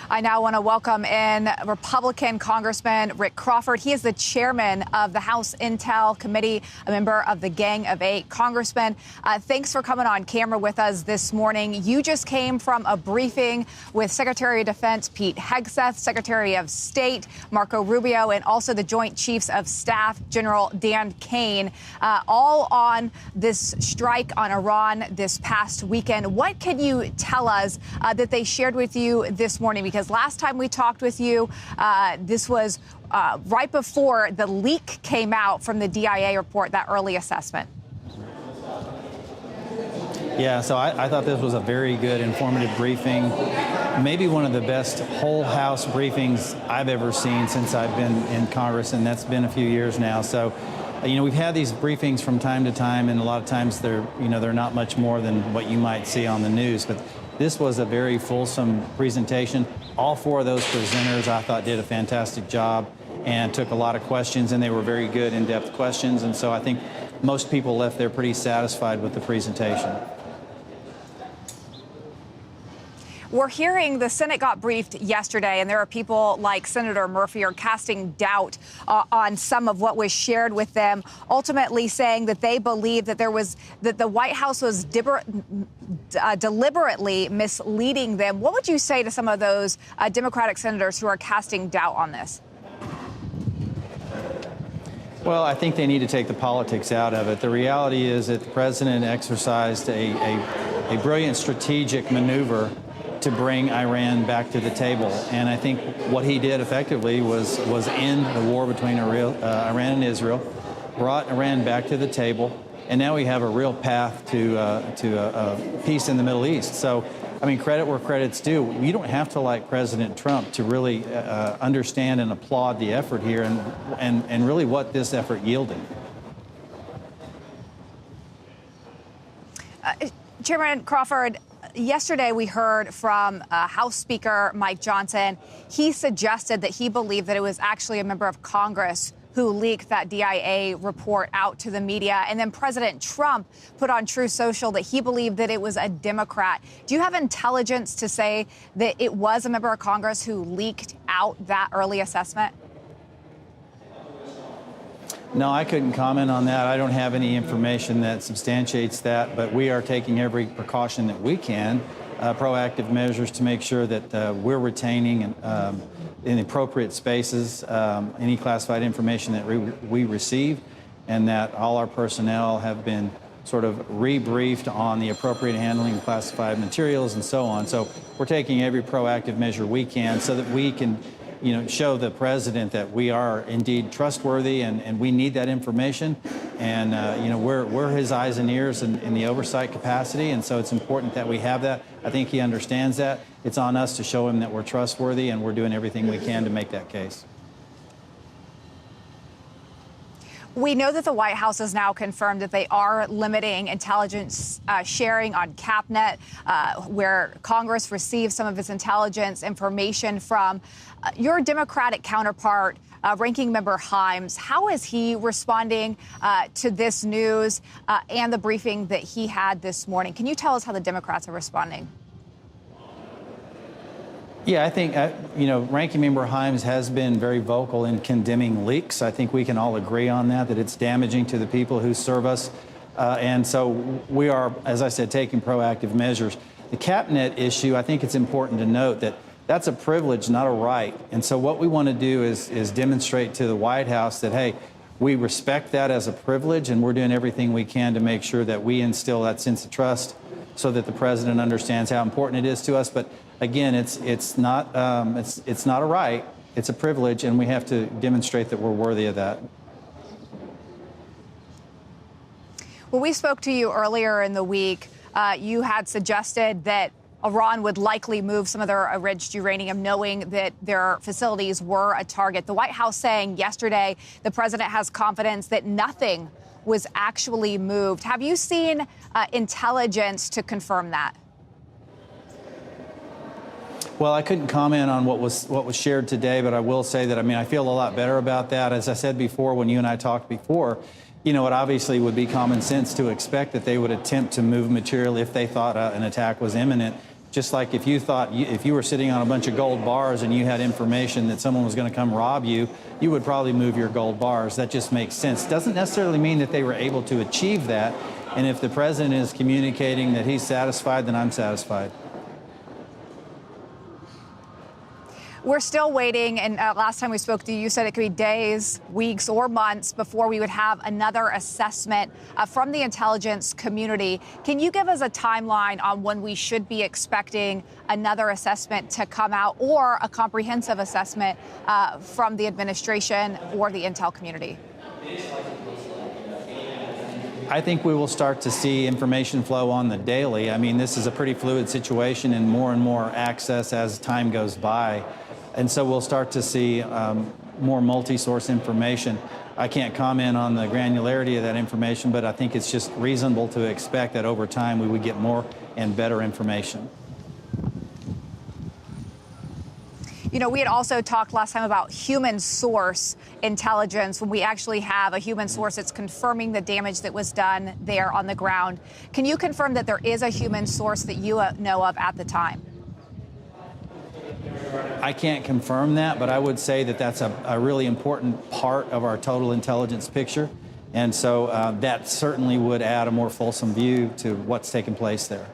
I now want to welcome in Republican Congressman Rick Crawford. He is the chairman of the House Intel Committee, a member of the Gang of Eight. Congressman, thanks for coming on camera with us this morning. You just came from a briefing with Secretary of Defense Pete Hegseth, Secretary of State Marco Rubio, and also the Joint Chiefs of Staff General Dan Kane, all on this strike on Iran this past weekend. What can you tell us that they shared with you this morning? Because last time we talked with you, this was right before the leak came out from the DIA report, that early assessment. Yeah, so I thought this was a very good, informative briefing. Maybe one of the best whole House briefings I've ever seen since I've been in Congress, and that's been a few years now. So, we've had these briefings from time to time, and a lot of times they're not much more than what you might see on the news. But this was a very fulsome presentation. All four of those presenters, I thought, did a fantastic job and took a lot of questions, and they were very good, in-depth questions. And so I think most people left there pretty satisfied with the presentation. We're hearing the Senate got briefed yesterday, and there are people like Senator Murphy are casting doubt on some of what was shared with them, ultimately saying that they believe that the White House was deliberately misleading them. What would you say to some of those Democratic senators who are casting doubt on this? Well, I think they need to take the politics out of it. The reality is that the president exercised a brilliant strategic maneuver to bring Iran back to the table. And I think what he did effectively was end the war between Iran and Israel, brought Iran back to the table, and now we have a real path to peace in the Middle East. So, credit where credit's due. You don't have to like President Trump to really understand and applaud the effort here and really what this effort yielded. Chairman Crawford, yesterday we heard from House Speaker Mike Johnson. He suggested that he believed that it was actually a member of Congress who leaked that DIA report out to the media. And then President Trump put on Truth Social that he believed that it was a Democrat. Do you have intelligence to say that it was a member of Congress who leaked out that early assessment? No, I couldn't comment on that. I don't have any information that substantiates that, but we are taking every precaution that we can, proactive measures to make sure that we're retaining in appropriate spaces any classified information that we receive, and that all our personnel have been sort of rebriefed on the appropriate handling of classified materials and so on. So we're taking every proactive measure we can so that we can show the president that we are indeed trustworthy, and we need that information. And, we're his eyes and ears in the oversight capacity, and so it's important that we have that. I think he understands that. It's on us to show him that we're trustworthy, and we're doing everything we can to make that case. We know that the White House has now confirmed that they are limiting intelligence sharing on CapNet, where Congress receives some of its intelligence information from. Your Democratic counterpart, Ranking Member Himes, how is he responding to this news and the briefing that he had this morning? Can you tell us how the Democrats are responding? Yeah, I think, Ranking Member Himes has been very vocal in condemning leaks. I think we can all agree on that it's damaging to the people who serve us. And so we are, as I said, taking proactive measures. The CapNet issue, I think it's important to note that that's a privilege, not a right. And so what we want to do is demonstrate to the White House that, hey, we respect that as a privilege, and we're doing everything we can to make sure that we instill that sense of trust so that the president understands how important it is to us. But again, it's not a right, it's a privilege, and we have to demonstrate that we're worthy of that. Well, we spoke to you earlier in the week. You had suggested that Iran would likely move some of their enriched uranium, knowing that their facilities were a target. The White House saying yesterday the president has confidence that nothing was actually moved. Have you seen intelligence to confirm that? Well, I couldn't comment on what was shared today, but I will say that, I feel a lot better about that. As I said before, when you and I talked before, it obviously would be common sense to expect that they would attempt to move material if they thought an attack was imminent. Just like if you thought, if you were sitting on a bunch of gold bars and you had information that someone was going to come rob you, you would probably move your gold bars. That just makes sense. Doesn't necessarily mean that they were able to achieve that. And if the president is communicating that he's satisfied, then I'm satisfied. We're still waiting, and last time we spoke to you, you said it could be days, weeks, or months before we would have another assessment from the intelligence community. Can you give us a timeline on when we should be expecting another assessment to come out, or a comprehensive assessment from the administration or the intel community? I think we will start to see information flow on the daily. I mean, this is a pretty fluid situation and more access as time goes by. And so we'll start to see more multi-source information. I can't comment on the granularity of that information, but I think it's just reasonable to expect that over time we would get more and better information. You know, we had also talked last time about human source intelligence, when we actually have a human source that's confirming the damage that was done there on the ground. Can you confirm that there is a human source that you know of at the time? I can't confirm that, but I would say that that's a really important part of our total intelligence picture. And so that certainly would add a more fulsome view to what's taken place there.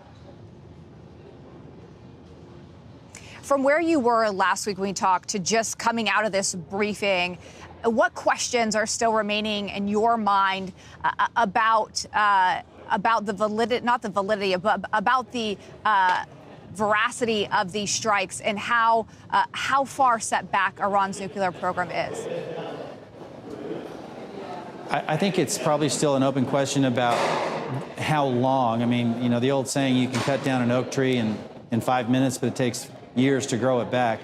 From where you were last week when we talked to just coming out of this briefing, what questions are still remaining in your mind about the validity, not the validity, but about the veracity of these strikes, and how far set back Iran's nuclear program is? I think it's probably still an open question about how long. I mean, you know, the old saying, you can cut down an oak tree in 5 minutes, but it takes years to grow it back.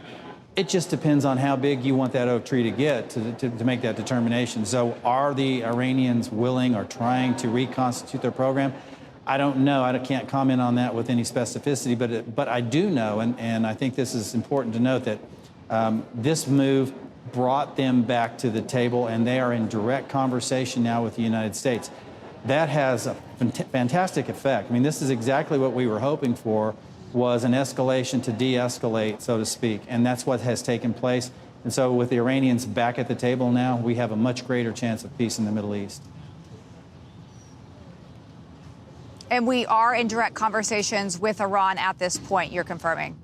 It just depends on how big you want that oak tree to get to make that determination. So are the Iranians willing or trying to reconstitute their program? I don't know. I can't comment on that with any specificity, but I do know, and I think this is important to note, that this move brought them back to the table, and they are in direct conversation now with the United States. That has a fantastic effect. I mean, this is exactly what we were hoping for, was an escalation to de-escalate, so to speak, and that's what has taken place. And so with the Iranians back at the table now, we have a much greater chance of peace in the Middle East. And we are in direct conversations with Iran at this point, you're confirming?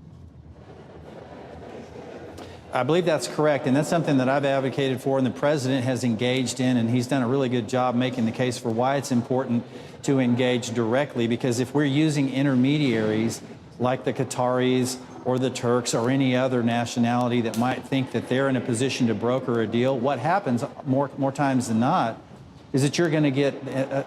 I believe that's correct, and that's something that I've advocated for and the president has engaged in, and he's done a really good job making the case for why it's important to engage directly, because if we're using intermediaries like the Qataris or the Turks or any other nationality that might think that they're in a position to broker a deal, what happens more times than not is that you're going to get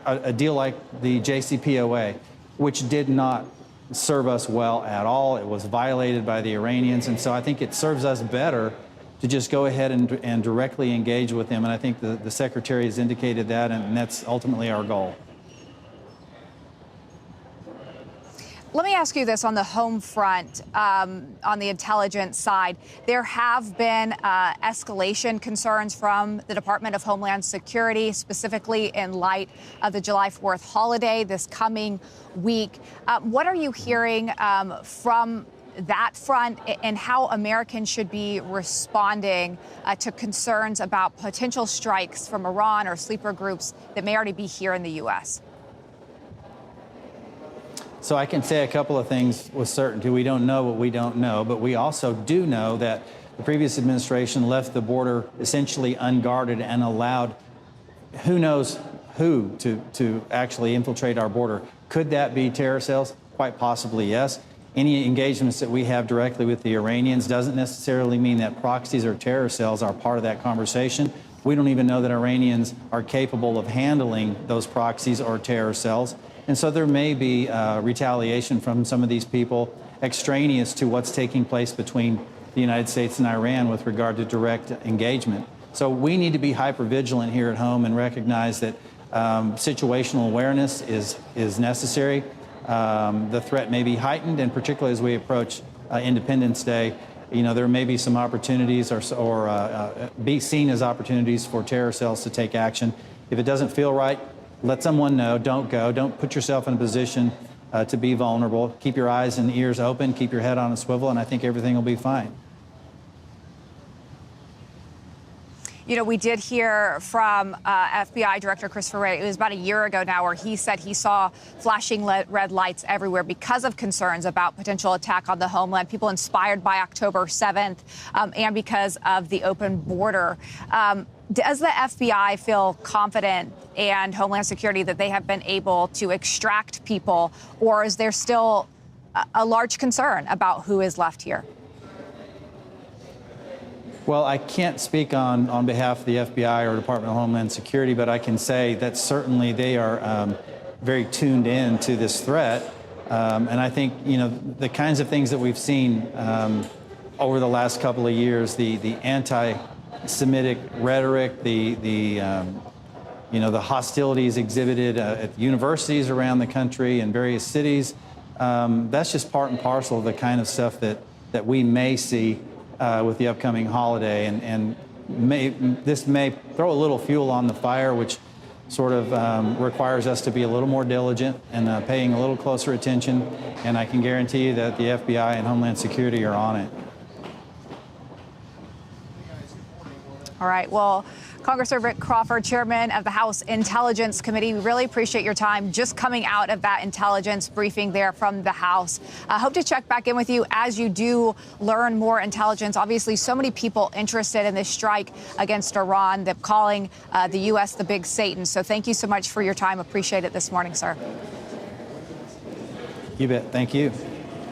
a deal like the JCPOA, which did not serve us well at all. It was violated by the Iranians, and so I think it serves us better to just go ahead and directly engage with them, and I think the Secretary has indicated that, and that's ultimately our goal. Let me ask you this on the home front, on the intelligence side. There have been escalation concerns from the Department of Homeland Security, specifically in light of the July 4th holiday this coming week. What are you hearing from that front, and how Americans should be responding to concerns about potential strikes from Iran or sleeper groups that may already be here in the U.S.? So I can say a couple of things with certainty. We don't know what we don't know, but we also do know that the previous administration left the border essentially unguarded and allowed who knows who to actually infiltrate our border. Could that be terror cells? Quite possibly, yes. Any engagements that we have directly with the Iranians doesn't necessarily mean that proxies or terror cells are part of that conversation. We don't even know that Iranians are capable of handling those proxies or terror cells. And so there may be retaliation from some of these people extraneous to what's taking place between the United States and Iran with regard to direct engagement. So we need to be hyper-vigilant here at home and recognize that situational awareness is necessary. The threat may be heightened, and particularly as we approach Independence Day, you know, there may be some opportunities or be seen as opportunities for terror cells to take action. If it doesn't feel right, let someone know. Don't go. Don't put yourself in a position to be vulnerable. Keep your eyes and ears open, keep your head on a swivel, and I think everything will be fine. You know, we did hear from FBI Director Christopher Wray, it was about a year ago now, where he said he saw flashing red lights everywhere because of concerns about potential attack on the homeland, people inspired by October 7th, and because of the open border. Does the FBI feel confident and Homeland Security that they have been able to extract people, or is there still a large concern about who is left here? Well, I can't speak on behalf of the FBI or Department of Homeland Security, but I can say that certainly they are very tuned in to this threat. And I think, you know, the kinds of things that we've seen over the last couple of years, the anti-Semitic rhetoric, the hostilities exhibited at universities around the country and various cities, that's just part and parcel of the kind of stuff that we may see with the upcoming holiday, and this may throw a little fuel on the fire, which sort of requires us to be a little more diligent and paying a little closer attention. And I can guarantee you that the FBI and Homeland Security are on it. All right. Well, Congressman Rick Crawford, chairman of the House Intelligence Committee, we really appreciate your time just coming out of that intelligence briefing there from the House. I hope to check back in with you as you do learn more intelligence. Obviously, so many people interested in this strike against Iran, they're calling the U.S. the big Satan. So thank you so much for your time. Appreciate it this morning, sir. You bet. Thank you.